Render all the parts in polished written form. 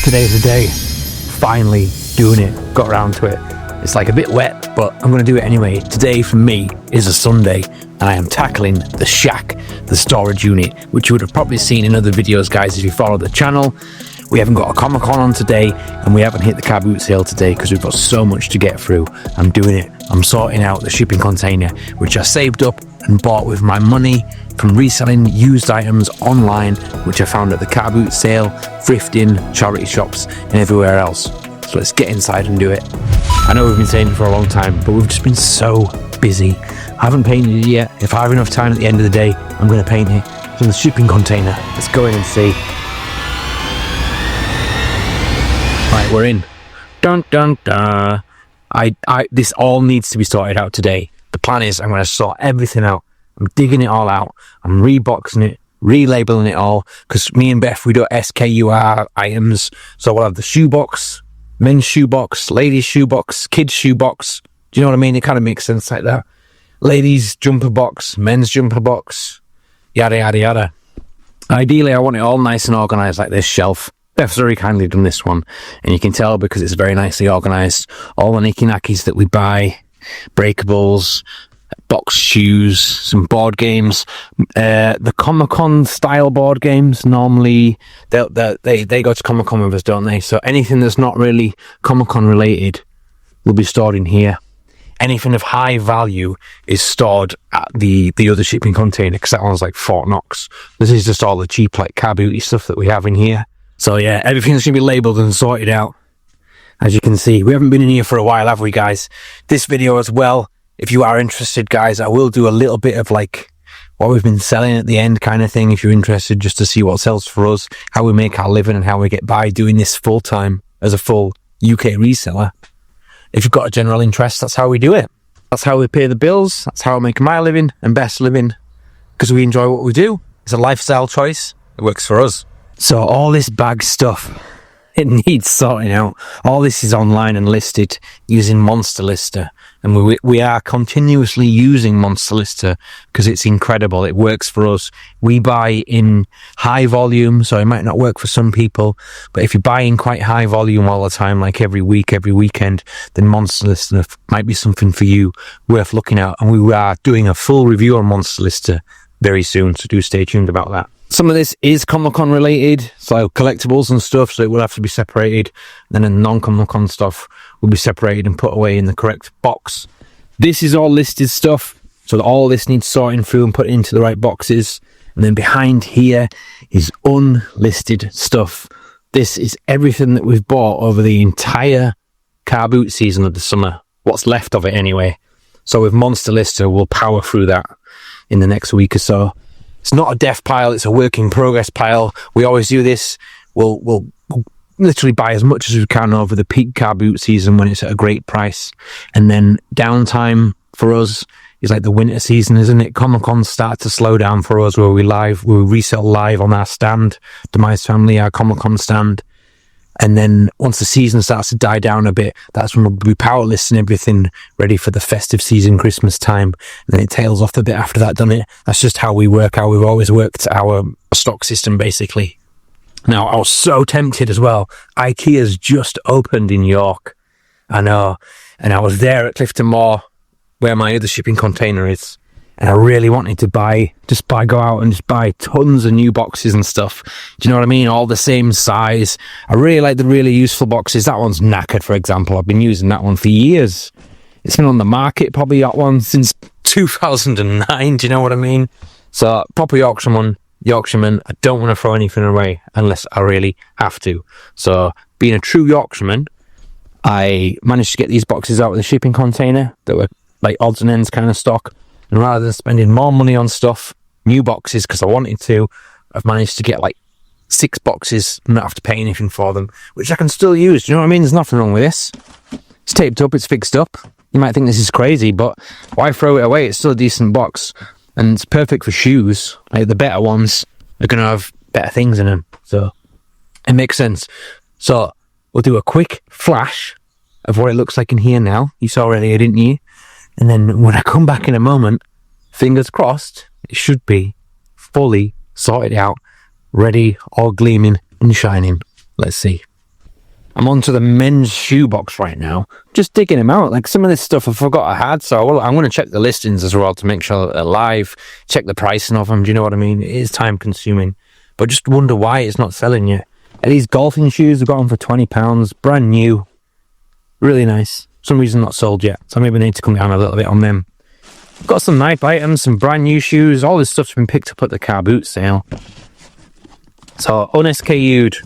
Today's the day. Finally doing it. Got around to it. It's like a bit wet, but I'm going to do it anyway. Today for me is a Sunday, and I am tackling the shack, the storage unit, which you would have probably seen in other videos, guys, if you follow the channel. We haven't got a Comic-Con on today, and we haven't hit the Carboot sale today because we've got so much to get through. I'm doing it. I'm sorting out the shipping container, which I saved up and bought with my money from reselling used items online, which I found at the Carboot sale, thrifting, charity shops, and everywhere else. So let's get inside and do it. I know we've been saying it for a long time, but we've just been so busy. I haven't painted it yet. If I have enough time at the end of the day, I'm going to paint it from the shipping container. Let's go in and see. Right, we're in. Dun dun dun. This all needs to be sorted out today. The plan is I'm going to sort everything out. I'm digging it all out. I'm reboxing it, relabeling it all, because me and Beth, we do SKUR items. So we'll have the shoebox, men's shoebox, ladies shoebox, kids shoebox. Do you know what I mean? It kind of makes sense like that. Ladies jumper box, men's jumper box, yada yada yada. Ideally, I want it all nice and organized like this shelf. Beth's very kindly done this one, and you can tell because it's very nicely organised. All the nicky knackies that we buy, breakables, box shoes, some board games. The Comic-Con style board games, normally they go to Comic-Con with us, don't they? So anything that's not really Comic-Con related will be stored in here. Anything of high value is stored at the other shipping container, because that one's like Fort Knox. This is just all the cheap like Carboot stuff that we have in here. So yeah, everything's going to be labelled and sorted out. As you can see, we haven't been in here for a while, have we, guys? This video as well, if you are interested, guys, I will do a little bit of like what we've been selling at the end kind of thing, if you're interested, just to see what sells for us, how we make our living and how we get by doing this full time as a full UK reseller. If you've got a general interest, that's how we do it. That's how we pay the bills. That's how I make my living and best living, because we enjoy what we do. It's a lifestyle choice. It works for us. So all this bag stuff, it needs sorting out. All this is online and listed using Monster Lister. And we are continuously using Monster Lister because it's incredible. It works for us. We buy in high volume, so it might not work for some people. But if you buy in quite high volume all the time, like every week, every weekend, then Monster Lister might be something for you worth looking at. And we are doing a full review on Monster Lister very soon, so do stay tuned about that. Some of this is Comic-Con related, so collectibles and stuff, so it will have to be separated. Then the non-Comic-Con stuff will be separated and put away in the correct box. This is all listed stuff, so that all this needs sorting through and put into the right boxes. And then behind here is unlisted stuff. This is everything that we've bought over the entire Carboot season of the summer. What's left of it anyway. So with Monster Lister, we'll power through that in the next week or so. It's not a death pile, it's a work in progress pile. We always do this. We'll literally buy as much as we can over the peak Carboot season when it's at a great price. And then downtime for us is like the winter season, isn't it? Comic-Con start to slow down for us where we resell live on our stand, Demize Family, our Comic-Con stand. And then once the season starts to die down a bit, that's when we'll be power listing everything ready for the festive season, Christmas time. And then it tails off a bit after that, doesn't it? That's just how we work, how we've always worked our stock system, basically. Now, I was so tempted as well. IKEA's just opened in York. I know. And I was there at Clifton Moor, where my other shipping container is. And I really wanted to go out and just buy tons of new boxes and stuff. Do you know what I mean? All the same size. I really like the really useful boxes. That one's knackered, for example. I've been using that one for years. It's been on the market, probably that one since 2009. Do you know what I mean? So, proper Yorkshireman. I don't want to throw anything away unless I really have to. So, being a true Yorkshireman, I managed to get these boxes out of the shipping container that were like odds and ends kind of stock. And rather than spending more money on stuff, new boxes, because I wanted to, I've managed to get like 6 boxes and not have to pay anything for them, which I can still use. Do you know what I mean? There's nothing wrong with this. It's taped up, it's fixed up. You might think this is crazy, but why throw it away? It's still a decent box. And it's perfect for shoes. Like the better ones are going to have better things in them. So it makes sense. So we'll do a quick flash of what it looks like in here now. You saw earlier, didn't you? And then when I come back in a moment, fingers crossed, it should be fully sorted out, ready, all gleaming and shining. Let's see. I'm onto the men's shoebox right now, just digging them out. Like some of this stuff I forgot I had, so I'm going to check the listings as well to make sure that they're live, check the pricing of them. Do you know what I mean? It is time consuming, but just wonder why it's not selling yet. And these golfing shoes, I've got them for £20, brand new, really nice. For some reason not sold yet, so maybe I need to come down a little bit on them. Got some nice items, some brand new shoes. All this stuff's been picked up at the Carboot sale. So un-SKU'd.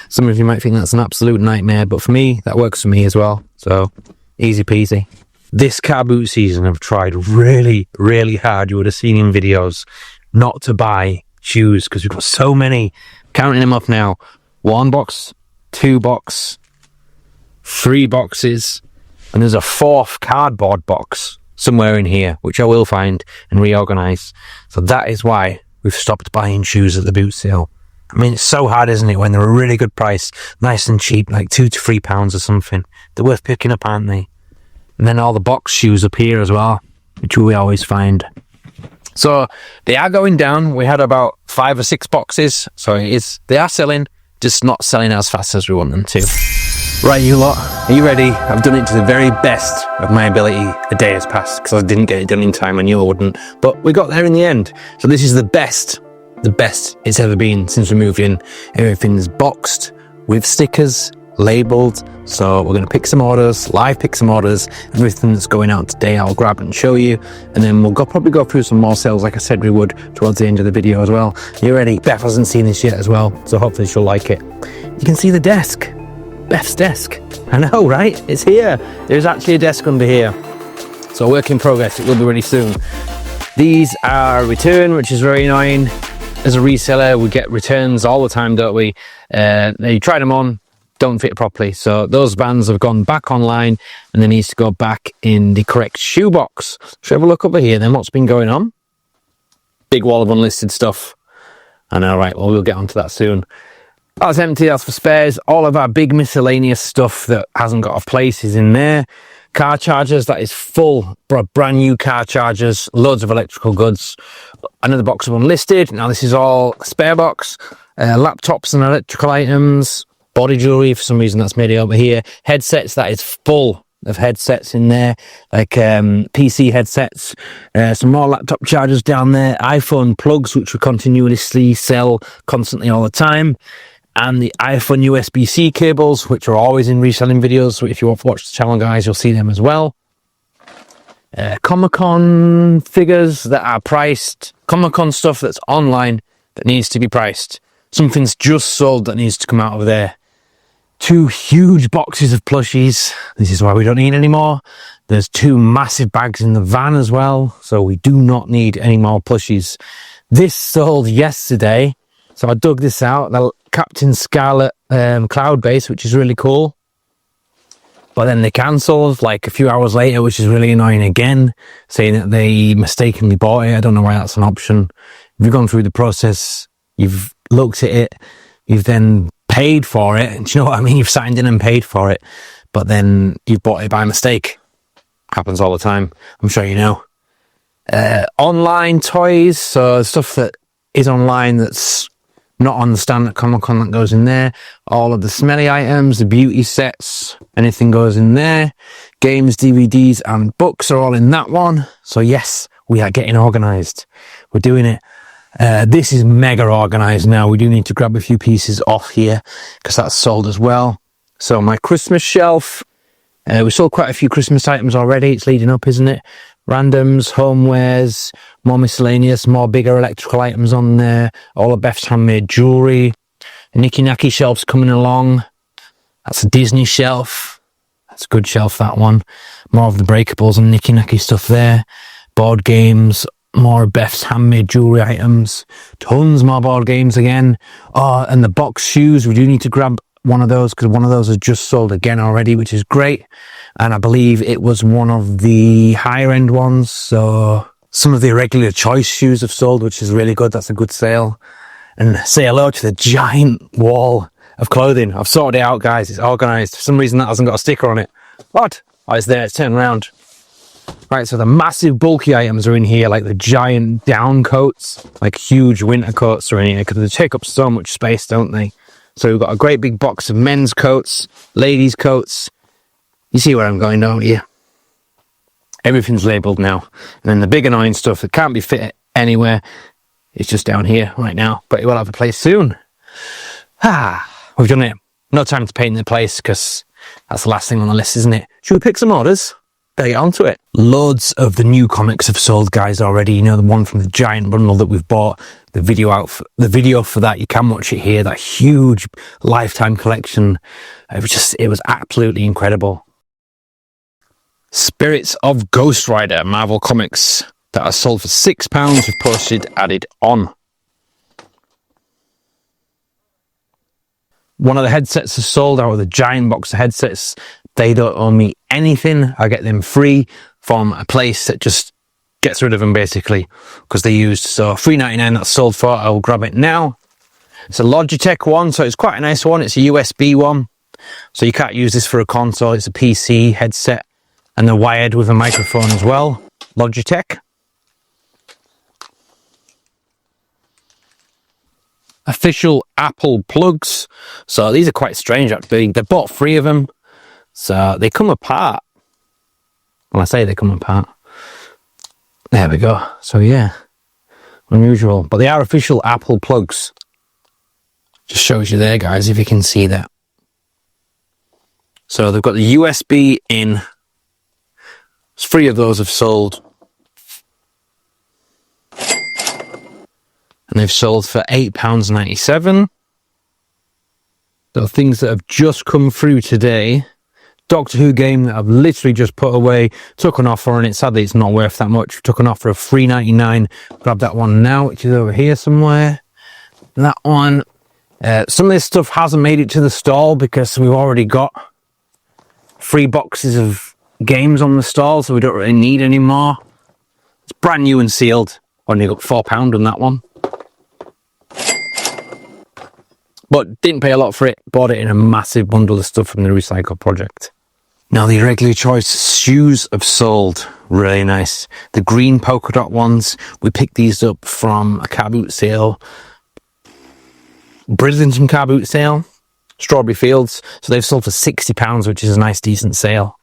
Some of you might think that's an absolute nightmare, but for me, that works for me as well. So, easy peasy. This car boot season, I've tried really, really hard. You would have seen in videos not to buy shoes because we've got so many. Counting them up now. 1 box, 2 box, 3 boxes, and there's a 4th cardboard box somewhere in here, which I will find and reorganize. So that is why we've stopped buying shoes at the boot sale. I mean, it's so hard, isn't it, when they're a really good price, nice and cheap, like £2 to £3 or something. They're worth picking up, aren't they? And then all the box shoes up here as well, which we always find. So they are going down. We had about 5 or 6 boxes. So they are selling, just not selling as fast as we want them to. Right, you lot, are you ready? I've done it to the very best of my ability. A day has passed because I didn't get it done in time. I knew I wouldn't, but we got there in the end. So this is the best it's ever been since we moved in. Everything's boxed with stickers, labelled. So we're going to pick some orders, live pick some orders. Everything that's going out today I'll grab and show you, and then we'll probably go through some more sales like I said we would towards the end of the video as well. You ready? Beth hasn't seen this yet as well, so hopefully she'll like it. You can see the desk. Beth's desk. I know, right? It's here. There's actually a desk under here. So work in progress. It will be ready soon. These are return, which is very annoying. As a reseller, we get returns all the time, don't we? You try them on, don't fit properly. So those bands have gone back online and they need to go back in the correct shoebox. Should we have a look over here then? What's been going on? Big wall of unlisted stuff. I know, right? Well, we'll get onto that soon. That's empty, that's for spares. All of our big miscellaneous stuff that hasn't got a place is in there. Car chargers, that is full, brand new car chargers, loads of electrical goods. Another box of unlisted. Now this is all spare box. Laptops and electrical items. Body jewelry, for some reason that's made it over here. Headsets, that is full of headsets in there, like PC headsets. Some more laptop chargers down there. iPhone plugs, which we continuously sell constantly all the time. And the iPhone USB-C cables, which are always in reselling videos. So if you watch the channel, guys, you'll see them as well. Comic-Con figures that are priced. Comic-Con stuff that's online that needs to be priced. Something's just sold that needs to come out of there. 2 huge boxes of plushies. This is why we don't need any more. There's 2 massive bags in the van as well. So we do not need any more plushies. This sold yesterday. So I dug this out, the Captain Scarlet cloud base, which is really cool. But then they cancelled like a few hours later, which is really annoying again, saying that they mistakenly bought it. I don't know why that's an option. If you've gone through the process, you've looked at it, you've then paid for it. And do you know what I mean? You've signed in and paid for it, but then you've bought it by mistake. Happens all the time. I'm sure you know. Online toys, so stuff that is online that's not on the standard Comic-Con that goes in there. All of the smelly items, the beauty sets, anything goes in there. Games, DVDs and books are all in that one. So yes, we are getting organised. We're doing it. This is mega organised now. We do need to grab a few pieces off here because that's sold as well. So my Christmas shelf. We sold quite a few Christmas items already. It's leading up, isn't it? Randoms, homewares, more miscellaneous, more bigger electrical items on there. All of Beth's handmade jewellery. The Nicky Nacky shelf's coming along. That's a Disney shelf. That's a good shelf, that one. More of the breakables and Nicky Nacky stuff there. Board games, more of Beth's handmade jewellery items. Tons more board games again. Oh, and the box shoes, we do need to grab one of those because one of those has just sold again already, which is great. And I believe it was one of the higher end ones. So some of the irregular choice shoes have sold, which is really good. That's a good sale. And say hello to the giant wall of clothing. I've sorted it out, guys. It's organised. For some reason that hasn't got a sticker on it. What? Oh, it's there. It's turned around. Right, so the massive bulky items are in here, like the giant down coats, like huge winter coats are in here because they take up so much space, don't they? So we've got a great big box of men's coats, ladies' coats. You see where I'm going, don't you? Everything's labelled now. And then the big annoying stuff that can't be fit anywhere is just down here right now. But it will have a place soon. We've done it. No time to paint the place because that's the last thing on the list, isn't it? Should we pick some orders? Better get onto it. Loads of the new comics have sold, guys, already. You know, the one from the giant bundle that we've bought. The video for that, you can watch it here. That huge lifetime collection. It was absolutely incredible. Spirits of Ghost Rider Marvel Comics that are sold for £6 with postage added on. One of the headsets is sold out of the giant box of headsets. They don't owe me anything. I get them free from a place that just gets rid of them basically because they're used. So $3.99 that's sold for. I'll grab it now. It's a Logitech one, so it's quite a nice one. It's a USB one, so you can't use this for a console. It's a PC headset, and they're wired with a microphone as well. Logitech. Official Apple plugs. So these are quite strange actually. They bought 3 of them. So they come apart. Well, I say they come apart. There we go. So yeah, unusual. But they are official Apple plugs. Just shows you there, guys, if you can see that. So they've got the USB in. 3 of those have sold. And they've sold for £8.97. So things that have just come through today. Doctor Who game that I've literally just put away. Took an offer on it. Sadly, it's not worth that much. Took an offer of £3.99. Grab that one now, which is over here somewhere. That one. Some of this stuff hasn't made it to the stall because we've already got 3 boxes of games on the stall, so we don't really need any more. It's brand new and sealed. Only got £4 on that one. But didn't pay a lot for it. Bought it in a massive bundle of stuff from the Recycle project. Now the irregular choice shoes have sold. Really nice. The green polka dot ones. We picked these up from a Carboot sale. Bridlington Carboot sale. Strawberry Fields. So they've sold for £60, which is a nice decent sale.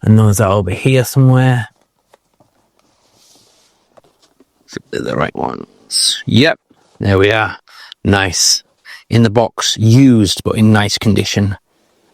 And those are over here somewhere. If they're the right ones. Yep. There we are. Nice. In the box, used, but in nice condition.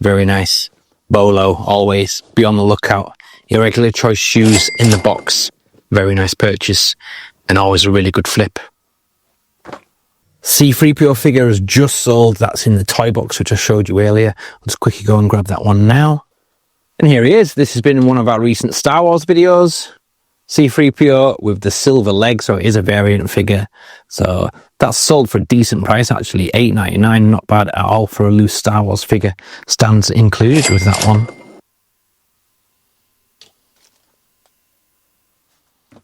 Very nice. Bolo, always. Be on the lookout. Irregular choice shoes in the box. Very nice purchase. And always a really good flip. C3PO figure has just sold. That's in the toy box, which I showed you earlier. I'll just quickly go and grab that one now. And here he is. This has been in one of our recent Star Wars videos. C3PO with the silver leg, so it is a variant figure. So that's sold for a decent price, actually. $8.99, not bad at all for a loose Star Wars figure. Stands included with that one.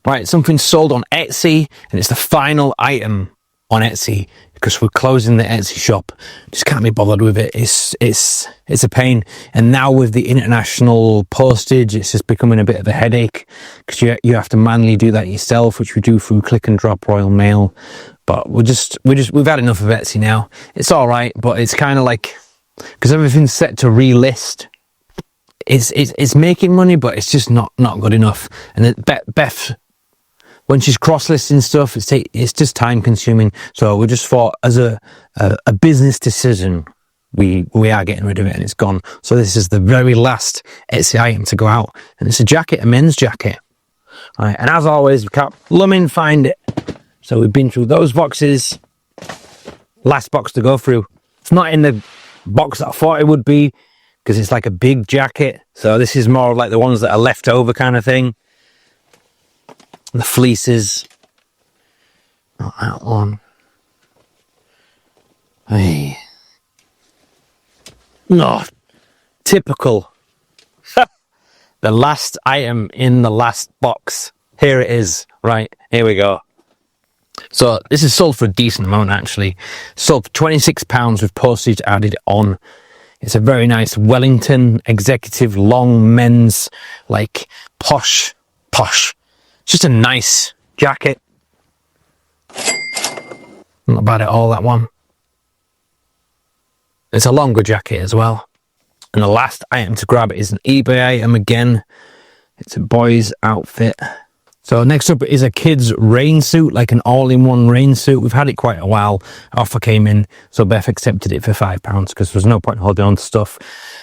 Right, something sold on Etsy, and it's the final item on Etsy because we're closing the Etsy shop. Just can't be bothered with it. It's a pain. And now with the international postage, it's just becoming a bit of a headache because you have to manually do that yourself, which we do through click and drop Royal Mail. But we've had enough of Etsy now. It's all right, but it's kind of like because everything's set to relist. It's making money, but it's just not good enough. And Beth, when she's cross-listing stuff, it's just time-consuming. So we just thought, as a business decision, we are getting rid of it, and it's gone. So this is the very last Etsy item to go out, and it's a jacket, a men's jacket. Right, and as always, we can't find it. So we've been through those boxes. Last box to go through. It's not in the box that I thought it would be because it's like a big jacket. So this is more like the ones that are left over kind of thing. The fleeces. Not that one. Hey. No. Typical. The last item in the last box. Here it is. Right. Here we go. So this is sold for a decent amount actually. Sold for £26 with postage added on. It's a very nice Wellington executive long men's like posh. Just a nice jacket. Not bad at all, that one. It's a longer jacket as well. And the last item to grab is an eBay item again. It's a boy's outfit. So next up is a kid's rain suit, like an all-in-one rain suit. We've had it quite a while. Offer came in, so Beth accepted it for £5 because there's no point holding on to stuff.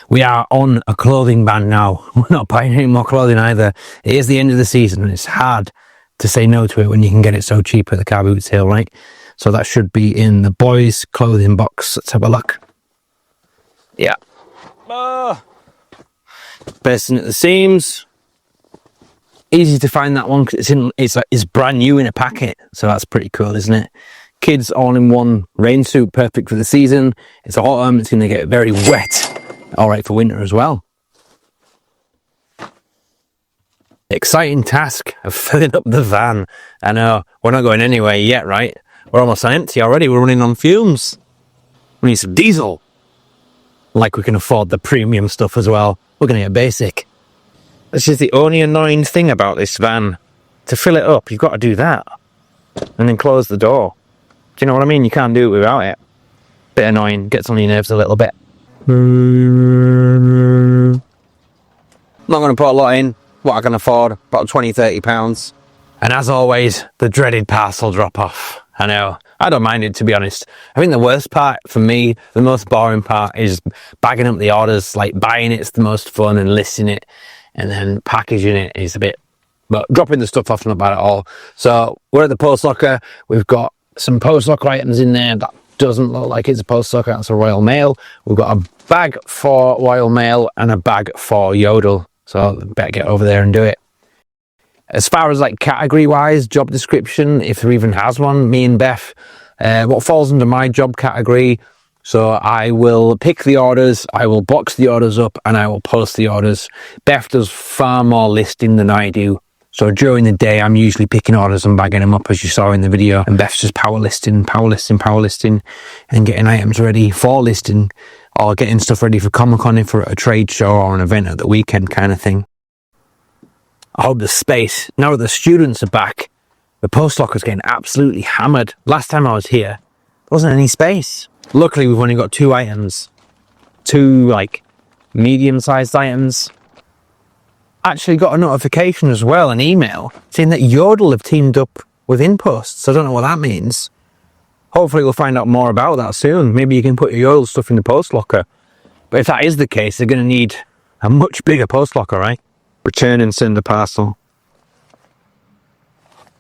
We are on a clothing ban now. We're not buying any more clothing either. It is the end of the season and it's hard to say no to it when you can get it so cheap at the Carboot sale, right? So that should be in the boys' clothing box. Let's have a look. Yeah. Bursting at the seams. Easy to find that one because it's brand new in a packet, so that's pretty cool, isn't it? Kids all-in-one rain suit, perfect for the season. It's autumn, it's going to get very wet. All right for winter as well. Exciting task of filling up the van. I know, we're not going anywhere yet, right? We're almost on empty already, we're running on fumes. We need some diesel. Like we can afford the premium stuff as well. We're going to get basic. This is the only annoying thing about this van. To fill it up, you've got to do that. And then close the door. Do you know what I mean? You can't do it without it. Bit annoying, gets on your nerves a little bit. Not going to put a lot in. What I can afford, about £20-30. And as always, the dreaded parcel drop-off. I know, I don't mind it, to be honest. I think the worst part for me, the most boring part, is bagging up the orders. Like buying it's the most fun and listing it. And then packaging it is a bit, but dropping the stuff off not bad at all. So we're at the post locker. We've got some post locker items in there that doesn't look like it's a post locker. That's a Royal Mail. We've got a bag for Royal Mail and a bag for Yodel. So better get over there and do it. As far as like category wise, job description, if there even has one, me and Beth, what falls under my job category. So I will pick the orders, I will box the orders up, and I will post the orders. Beth does far more listing than I do. So during the day, I'm usually picking orders and bagging them up, as you saw in the video. And Beth's just power listing, and getting items ready for listing, or getting stuff ready for Comic-Con for a trade show or an event at the weekend kind of thing. I hope there's space. Now that the students are back, the post locker's getting absolutely hammered. Last time I was here, there wasn't any space. Luckily, we've only got 2 items. 2, like, medium-sized items. Actually got a notification as well, an email, saying that Yodel have teamed up with InPosts. I don't know what that means. Hopefully we'll find out more about that soon. Maybe you can put your Yodel stuff in the post locker. But if that is the case, they're going to need a much bigger post locker, right? Return and send a parcel.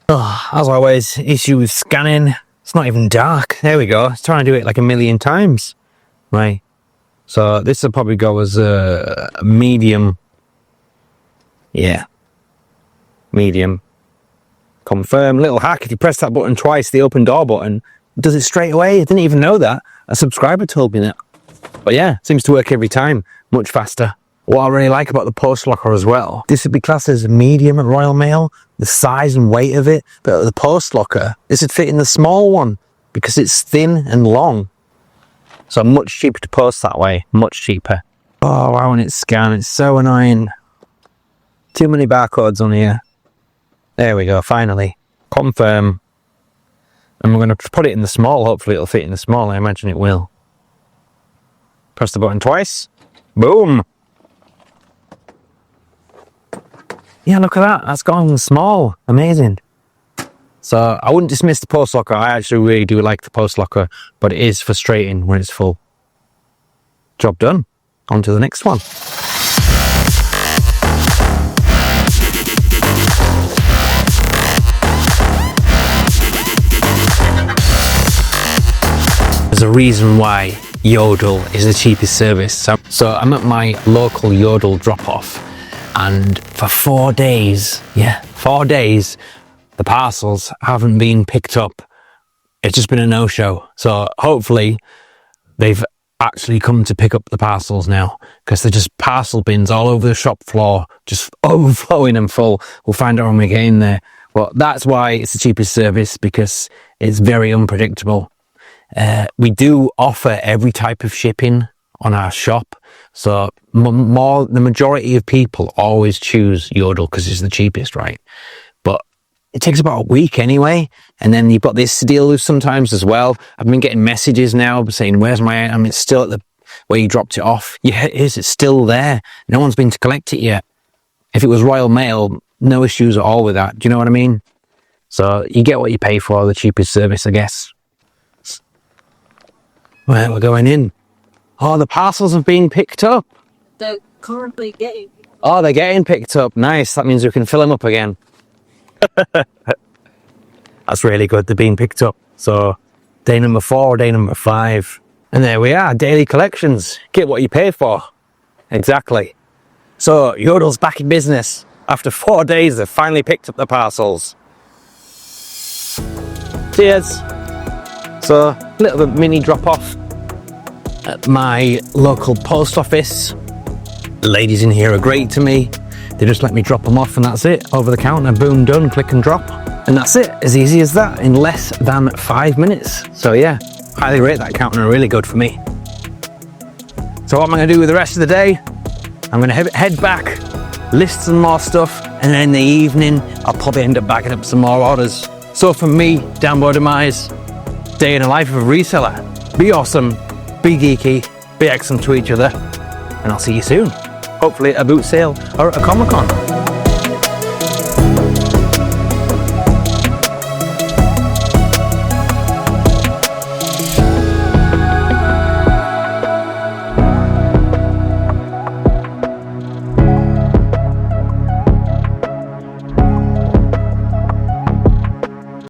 Oh, as always, issue with scanning. It's not even dark. There we go. It's trying to do it like a million times. Right. So this will probably go as a medium. Yeah. Medium. Confirm. Little hack. If you press that button twice, the open door button, it does it straight away. I didn't even know that. A subscriber told me that. But yeah, seems to work every time. Much faster. What I really like about the post locker as well, this would be classed as a medium at Royal Mail, the size and weight of it, but at the post locker, this would fit in the small one because it's thin and long. So much cheaper to post that way, much cheaper. Oh wow, when it's scanned, it's so annoying. Too many barcodes on here. There we go, finally. Confirm. And we're going to put it in the small, hopefully it'll fit in the small, I imagine it will. Press the button twice. Boom! Yeah, look at that. That's gone small. Amazing. So I wouldn't dismiss the post locker. I actually really do like the post locker, but it is frustrating when it's full. Job done. On to the next one. There's a reason why Yodel is the cheapest service. So I'm at my local Yodel drop-off. And for 4 days, 4 days, the parcels haven't been picked up. It's just been a no-show. So hopefully they've actually come to pick up the parcels now, because they're just parcel bins all over the shop floor, just overflowing and full. We'll find out when we get in there. Well, that's why it's the cheapest service, because it's very unpredictable. We do offer every type of shipping on our shop. So the majority of people always choose Yodel because it's the cheapest, right? But it takes about a week anyway. And then you've got this to deal with sometimes as well. I've been getting messages now saying, where's my item? It's still at where you dropped it off. Yeah, it is. It's still there. No one's been to collect it yet. If it was Royal Mail, no issues at all with that. Do you know what I mean? So you get what you pay for, the cheapest service, I guess. Well, we're going in. Oh, the parcels have been picked up. They're currently getting. Oh, they're getting picked up. Nice. That means we can fill them up again. That's really good. They're being picked up. So day number 4, day number 5. And there we are. Daily collections. Get what you pay for. Exactly. So Yodel's back in business. After 4 days, they've finally picked up the parcels. Cheers. So a little bit mini drop off at my local post office. The ladies in here are great to me. They just let me drop them off and that's it. Over the counter, boom, done, click and drop. And that's it, as easy as that, in less than 5 minutes. So yeah, highly rate that counter, really good for me. So what am I gonna do with the rest of the day? I'm gonna head back, list some more stuff, and then in the evening, I'll probably end up bagging up some more orders. So from me, down below Demize, day in the life of a reseller. Be awesome, be geeky, be excellent to each other, and I'll see you soon. Hopefully at a boot sale or at a Comic-Con.